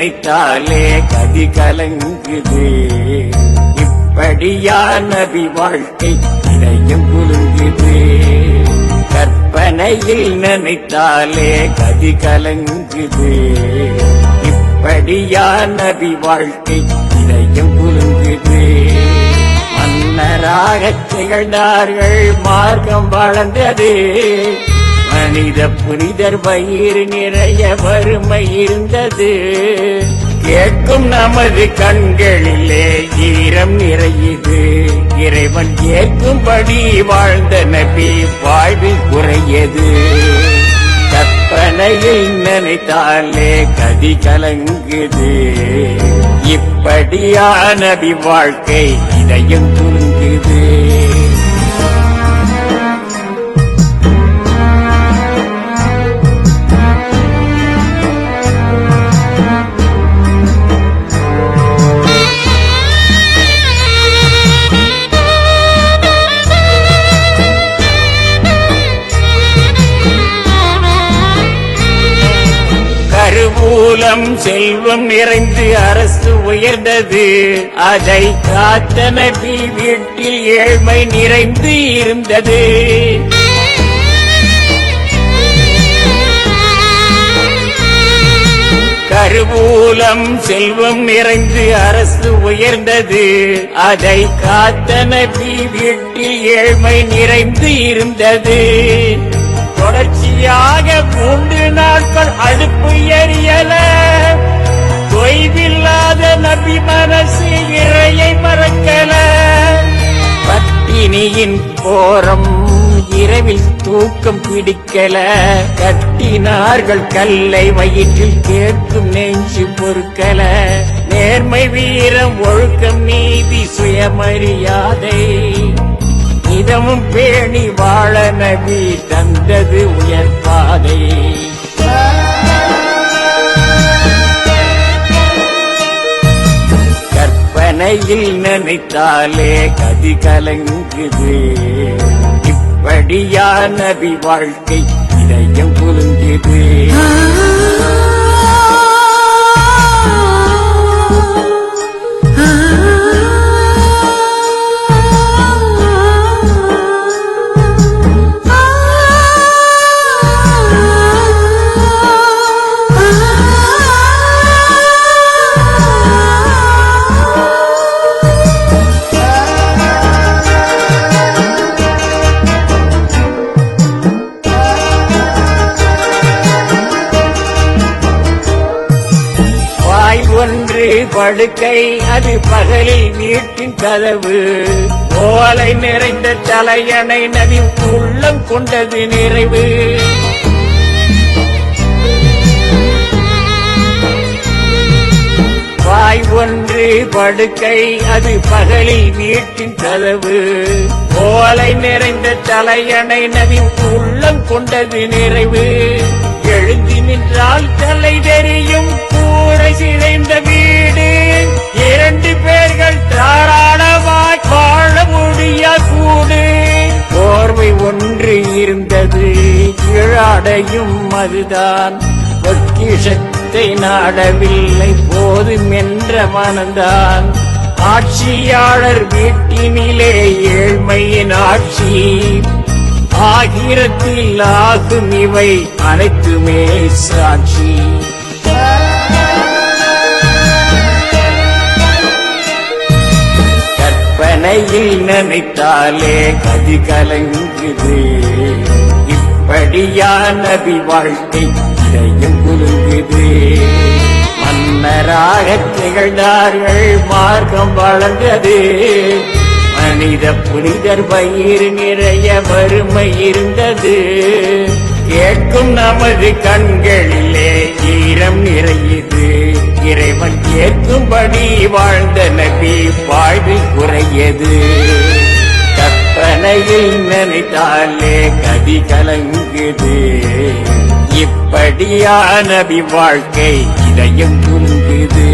நினைத்தாலே கதி கலங்குது. இப்படியா நபி வாழ்க்கை இதயம் குலுங்குது. கற்பனையில் நினைத்தாலே கதி கலங்குது. இப்படியா நபி வாழ்க்கை இதயம் குலுங்குது. மன்னராக திகழ்ந்தார்கள் மார்க்கம் வளர்ந்தது. மனித புனிதர் வயிறு நிறைய வறுமை இருந்தது. கேட்கும் நமது கண்களிலே ஈரம் நிறையுது. இறைவன் கேட்கும்படி வாழ்ந்த நபி வாழ்வில் குறையது. கற்பனையில் நினைத்தாலே கதி கலங்குது. இப்படியா நபி வாழ்க்கை இதயம் குலுங்குது. கருவூலம் செல்வம் நிறைந்து அரசு உயர்ந்தது. அதை காத்த நபி வீட்டில் ஏழ்மை நிறைந்து இருந்தது. கருவூலம் செல்வம் நிறைந்து அரசு உயர்ந்தது. அதை காத்த நபி வீட்டில் ஏழ்மை நிறைந்து இருந்தது. தொடர்ச்சியாக 3 நாட்கள் அடுப்பு எரியல. தொய்வில்லாத நபி மனசு இறையை மறக்கல. பட்டினியின் கோரம் இரவில் தூக்கம் பிடிக்கல. கட்டினார்கள் கல்லை வயிற்றில் கேட்கும் நெஞ்சு பொறுக்கல. நேர்மை வீரம் ஒழுக்கம் நீதி சுயமரியாதை இதமும் பேணி வாழ நபி தந்தது உயர்பாதை. கற்பனையில் நினைத்தாலே கதி கலங்குது. இப்படியா நபி வாழ்க்கை இதயம் குலுங்குது. ஒன்று படுக்கை அது பகலில் வீட்டின் கதவு. ஓலை நிறைந்த தலையணை நபி உள்ளம் கொண்டது நிறைவு. வாய் ஒன்று படுக்கை அது பகலில் வீட்டின் கதவு. ஓலை நிறைந்த தலையணை நபி உள்ளம் கொண்டது நிறைவு. எழுந்து நின்றால் தலை தெரியும் கூரை சிதைந்த வீடு. 2 பேர்கள் தாராளமாய் வாழ முடிய கூடு. போர்வை ஒன்று இருந்தது கீழாடையும் அதுதான். பொக்கிஷத்தை நாடவில்லை போதும் என்ற மனந்தான். ஆட்சியாளர் வீட்டினிலே ஏழ்மையின் ஆட்சி. ஆகிரத்தில் ஆகும் இவை அனைத்துமே சாட்சி. கற்பனையில் நினைத்தாலே கதி கலங்குது. இப்படியா நபி வாழ்க்கை இதயம் குலுங்குது. மன்னராக திகழ்ந்தார்கள் மார்க்கம் வளர்ந்தது. மனித புனிதர் வயிறு நிறைய வறுமை இருந்தது. கேட்கும் நமது கண்களிலே ஈரம் நிறையுது. இறைவன் கேட்கும்படி வாழ்ந்த நபி வாழ்வில் குறையது. கற்பனையில் நினைத்தாலே கதி கலங்குது. இப்படியா நபி வாழ்க்கை இதயம் குலுங்குது.